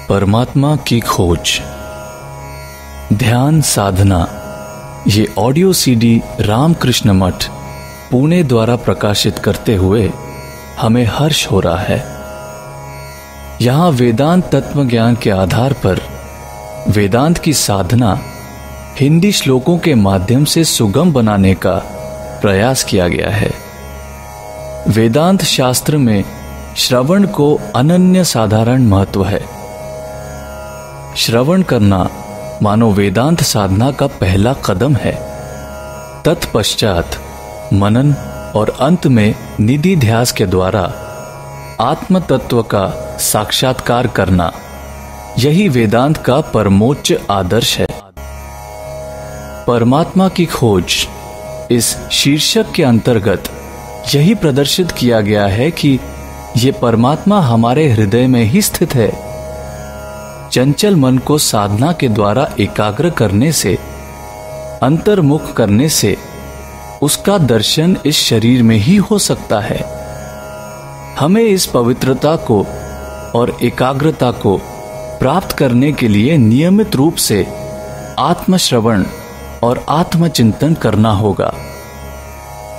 परमात्मा की खोज, ध्यान साधना। ये ऑडियो सीडी रामकृष्ण मठ पुणे द्वारा प्रकाशित करते हुए हमें हर्ष हो रहा है। यहाँ वेदांत तत्व ज्ञान के आधार पर वेदांत की साधना हिंदी श्लोकों के माध्यम से सुगम बनाने का प्रयास किया गया है। वेदांत शास्त्र में श्रवण को अनन्य साधारण महत्व है। श्रवण करना मानो वेदांत साधना का पहला कदम है। तत्पश्चात मनन और अंत में निधिध्यास के द्वारा आत्म तत्व का साक्षात्कार करना, यही वेदांत का परमोच्च आदर्श है। परमात्मा की खोज इस शीर्षक के अंतर्गत यही प्रदर्शित किया गया है कि ये परमात्मा हमारे हृदय में ही स्थित है। चंचल मन को साधना के द्वारा एकाग्र करने से, अंतर्मुख करने से उसका दर्शन इस शरीर में ही हो सकता है। हमें इस पवित्रता को और एकाग्रता को प्राप्त करने के लिए नियमित रूप से आत्मश्रवण और आत्मचिंतन करना होगा।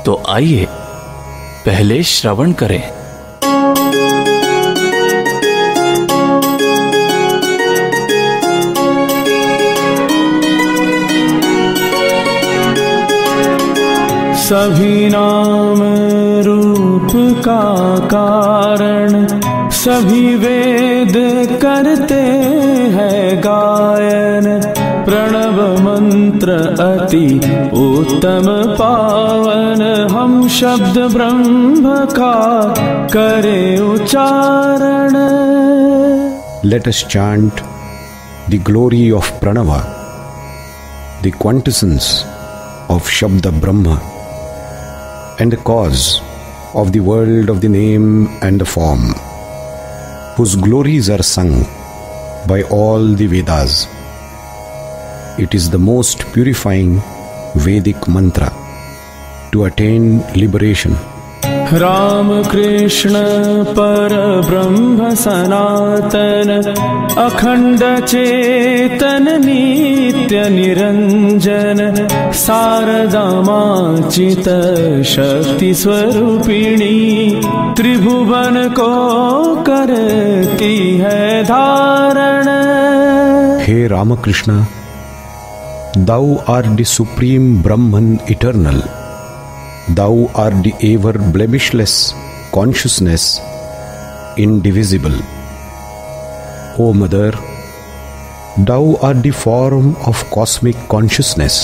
तो आइए पहले श्रवण करें। सभी नाम रूप का कारण, सभी वेद करते हैं गायन। प्रणव मंत्र अति उत्तम पावन, हम शब्द ब्रह्म का करें उच्चारण। Let us chant the glory of Pranava, the quintessence of Shabda Brahma, and the cause of the world of the name and the form, whose glories are sung by all the Vedas. It is the most purifying Vedic mantra to attain liberation. Ram Krishna पर ब्रह्म सनातन, अखंड चेतन नित्य निरंजन। शारदा मां चित शक्ति स्वरूपिणी, त्रिभुवन को करती है धारण। हे Ramakrishna, thou art the supreme Brahman eternal. Thou art the ever blemishless consciousness, indivisible. O Mother, thou art the form of cosmic consciousness.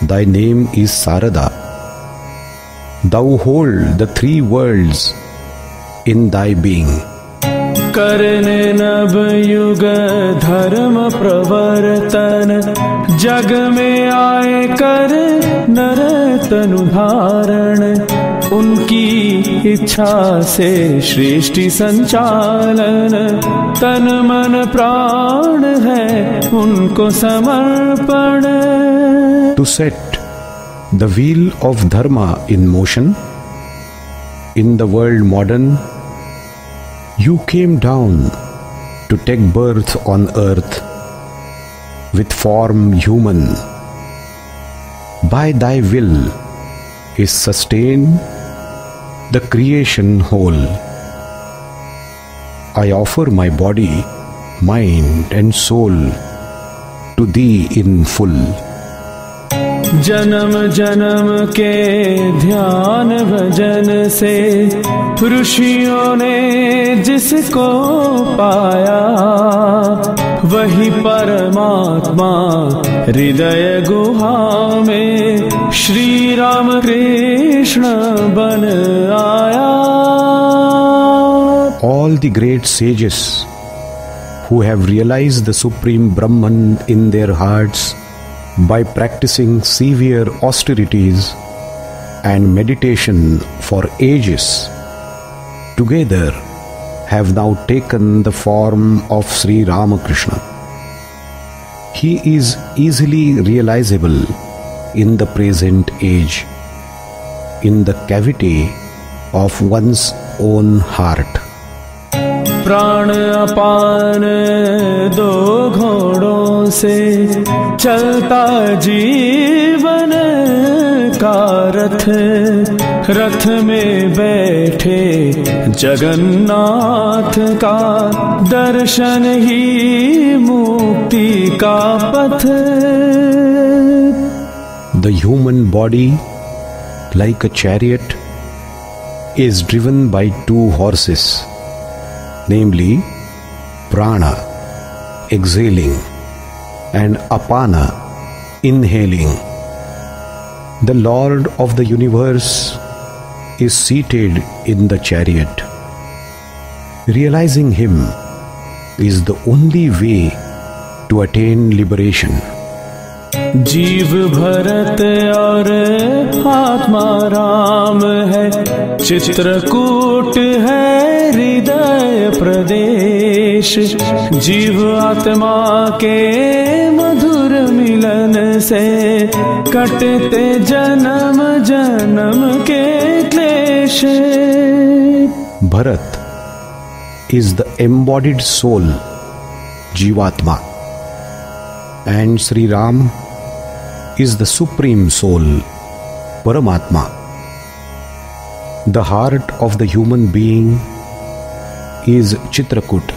Thy name is Sarada. Thou hold the three worlds in thy being. करने नव युग धर्म प्रवर्तन, जग में आए कर नर तनु धारण। उनकी इच्छा से सृष्टि संचालन, तन मन प्राण है उनको समर्पण। To set the wheel of dharma in motion in the world modern, you came down to take birth on earth with form human. By thy will is sustained the creation whole. I offer my body, mind and soul to thee in full. जन्म जन्म के ध्यान भजन से ऋषियों ने जिसको पाया, वही परमात्मा हृदय गुहा में श्री राम कृष्ण बन आया। All the great sages who have realized the supreme Brahman in their hearts by practicing severe austerities and meditation for ages, together have now taken the form of Sri Ramakrishna. He is easily realizable in the present age, in the cavity of one's own heart. प्राण अपान दो घोड़ों से चलता जीवन का रथ, रथ में बैठे जगन्नाथ का दर्शन ही मुक्ति का पथ। The human body, like a chariot, is driven by two horses, namely prana, exhaling, and apana, inhaling. The Lord of the universe is seated in the chariot. Realizing Him is the only way to attain liberation. जीव भरत और आत्मा राम है, चित्रकूट है हृदय प्रदेश। जीव आत्मा के मधुर मिलन से कटते जन्म जन्म के क्लेश। Bharat is the embodied soul, Jivatma, and Sri Ram is the supreme soul, Paramatma. The heart of the human being is Chitrakoot.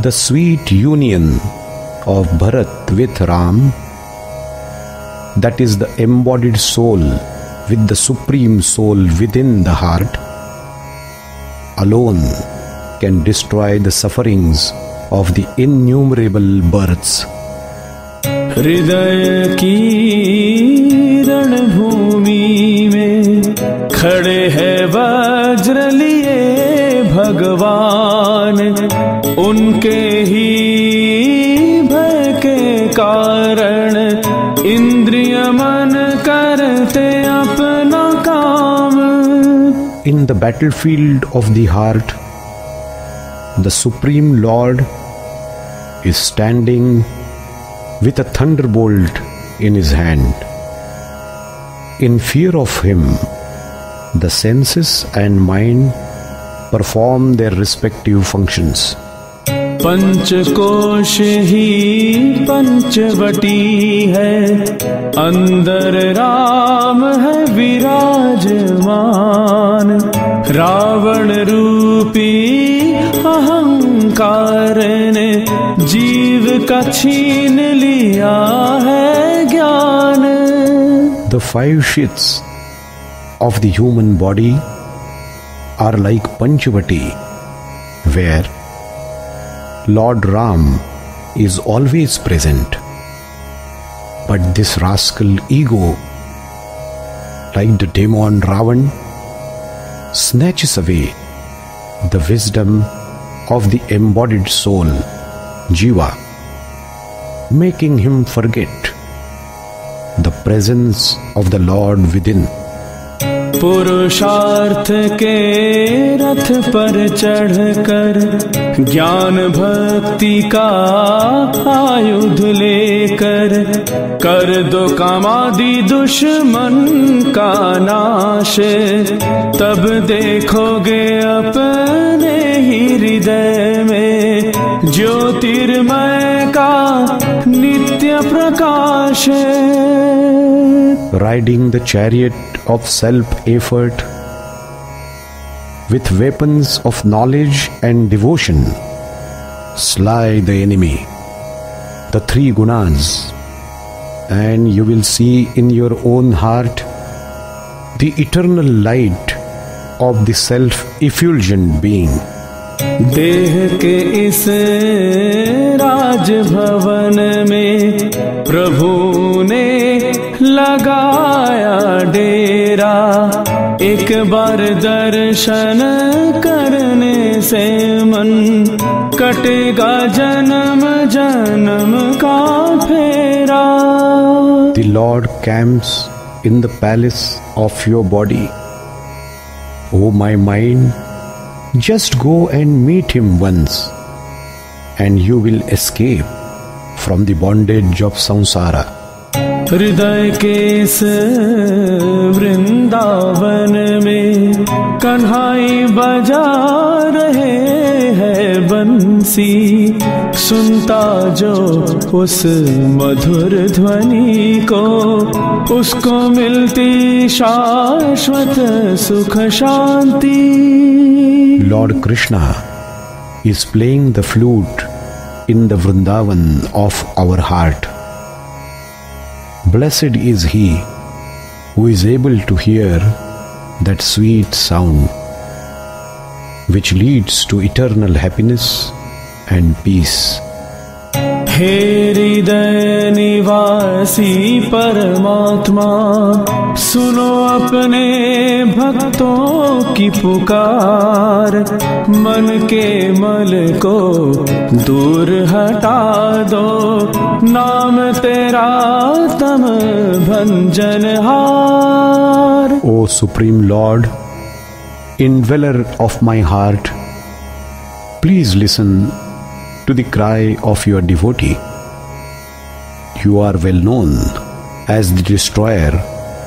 The sweet union of Bharat with Ram, that is the embodied soul with the supreme soul within the heart, alone can destroy the sufferings of the innumerable births. हृदय की रणभूमि में खड़े हैं वज्र लिए भगवान, उनके ही भय के कारण इंद्रिय मन करते अपना काम। In the battlefield of the heart, the Supreme Lord is standing with a thunderbolt in his hand. In fear of him, the senses and mind perform their respective functions. पंचकोश ही पंचवटी है, अंदर राम है विराजमान। रावण रूपी अहंकार ने जीव का छीन लिया है ज्ञान। The five sheaths of the human body are like Panchavati, where Lord Ram is always present. But this rascal ego, like the demon Ravan, snatches away the wisdom of the embodied soul, Jiva, making him forget the presence of the Lord within. पुरुषार्थ के रथ पर चढ़कर ज्ञान भक्ति का आयुध लेकर कर दो कामादि दुश्मन का नाश। तब देखोगे अपने ही हृदय में ज्योतिर्मय का नित्य प्रकाश। Riding the chariot of self-effort with weapons of knowledge and devotion, slay the enemy, the three gunas, and you will see in your own heart the eternal light of the self-effulgent being. देह के इस राजभवन में प्रभु ने लगाया डेरा। एक बार दर्शन करने से मन कटेगा जन्म जन्म का फेरा। The Lord camps in the palace of your body. O my mind, just go and meet him once, and you will escape from the bondage of samsara. हृदय के इस वृंदावन में कन्हाई बजा रहे बंसी, सुनता जो उस मधुर ध्वनि को, उसको मिलती शाश्वत सुख शांति। Lord Krishna is playing the flute in the Vrindavan of our heart. Blessed is he who is able to hear that sweet sound which leads to eternal happiness and peace. हे हृदय निवासी परमात्मा, सुनो अपने भक्तों की पुकार, मन के मल को दूर हटा दो, नाम तेरा तम भंजनहार। O Supreme Lord, indweller of my heart, please listen to the cry of your devotee. You are well known as the destroyer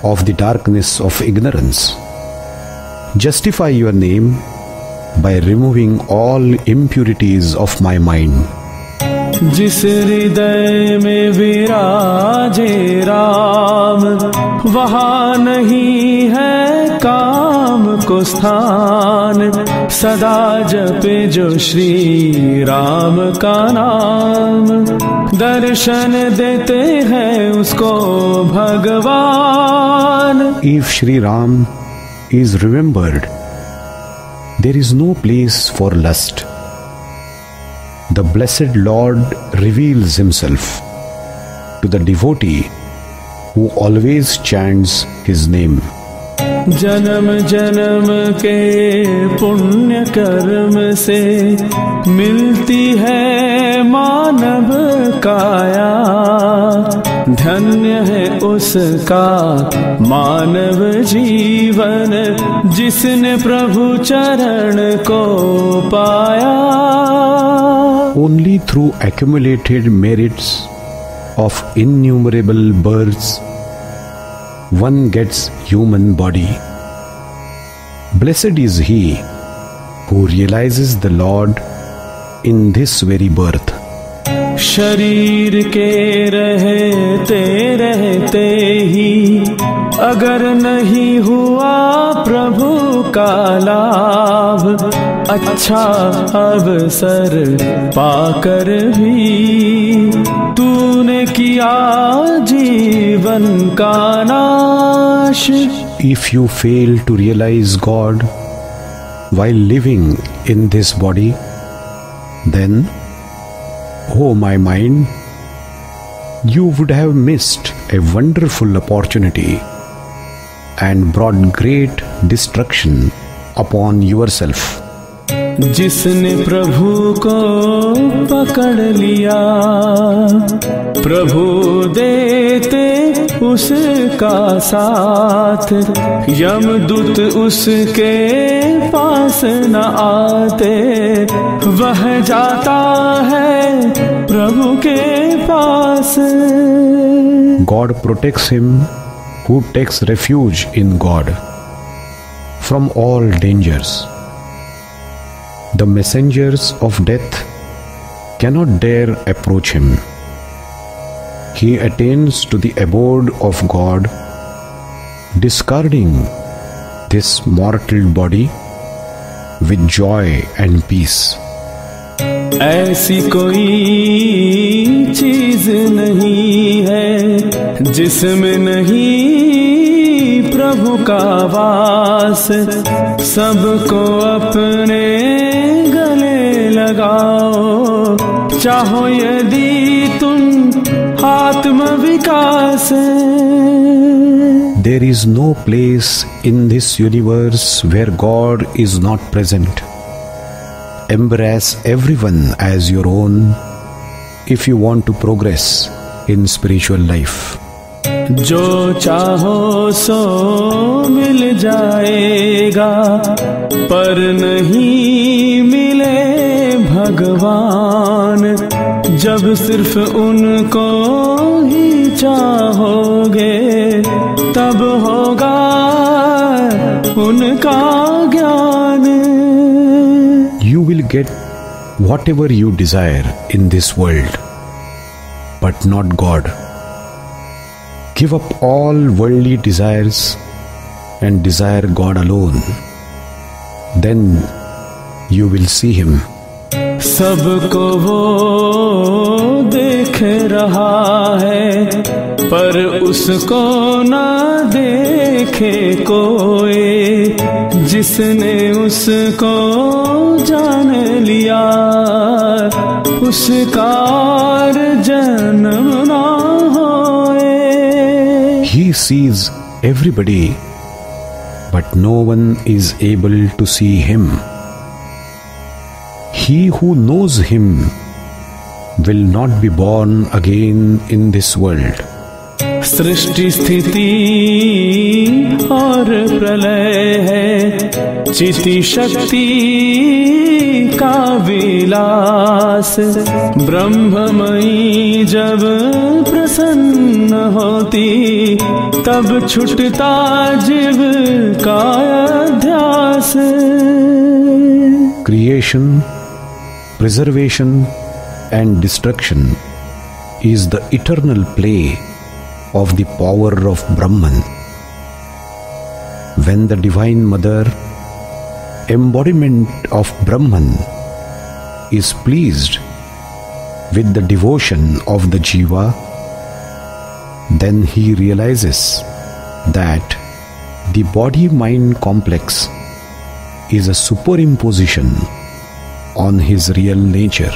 of the darkness of ignorance. Justify your name by removing all impurities of my mind. जिस हृदय में विराजे राम, वहाँ नहीं है काम को स्थान, सदा जपे जो श्री राम का नाम, दर्शन देते हैं उसको भगवान। If Shri Ram is remembered, there is no place for lust. The blessed Lord reveals himself to the devotee who always chants his name. जन्म जन्म के पुण्य कर्म से मिलती है मानव काया, धन्य है उसका मानव जीवन, जिसने प्रभु चरण को पाया। Only through accumulated merits of innumerable births one gets human body. Blessed is he who realizes the Lord in this very birth. शरीर के रहते रहते ही अगर नहीं हुआ प्रभु का लाभ, अच्छा अवसर पाकर भी तूने किया जीवन का नाश। If you fail to realize God while living in this body, then, oh my mind, you would have missed a wonderful opportunity and brought great destruction upon yourself. जिसने प्रभु को पकड़ लिया, प्रभु देते उसका साथ, यमदूत उसके पास न आते, वह जाता है प्रभु के पास। God protects him who takes refuge in God from all dangers. The messengers of death cannot dare approach him. He attains to the abode of God, discarding this mortal body with joy and peace. ऐसी कोई चीज नहीं है जिसमें नहीं प्रभु का वास, सबको अपने गले लगाओ, चाहो यदि तुम आत्म विकास। There is no place in this universe where God is not present. Embrace everyone as your own if you want to progress in spiritual life. जो चाहो सो मिल जाएगा, पर नहीं मिले भगवान, जब सिर्फ उनको ही चाहोगे, तब होगा उनका ज्ञान। You will get whatever you desire in this world, but not God. Give up all worldly desires and desire God alone. Then you will see Him. सबको वो देख रहा है, पर उसको ना देखे कोई। जिसने उसको जान लिया, उसका और जन्म ना होए। He sees everybody, but no one is able to see Him. He who knows Him will not be born again in this world. सृष्टि स्थिति और प्रलय है चिति शक्ति का विलास। ब्रह्ममयी जब प्रसन्न होती, तब छुटता जीव का अध्यास। Creation, preservation and destruction is the eternal play of the power of Brahman. When the Divine Mother, embodiment of Brahman, is pleased with the devotion of the Jiva, then he realizes that the body-mind complex is a superimposition on his real nature.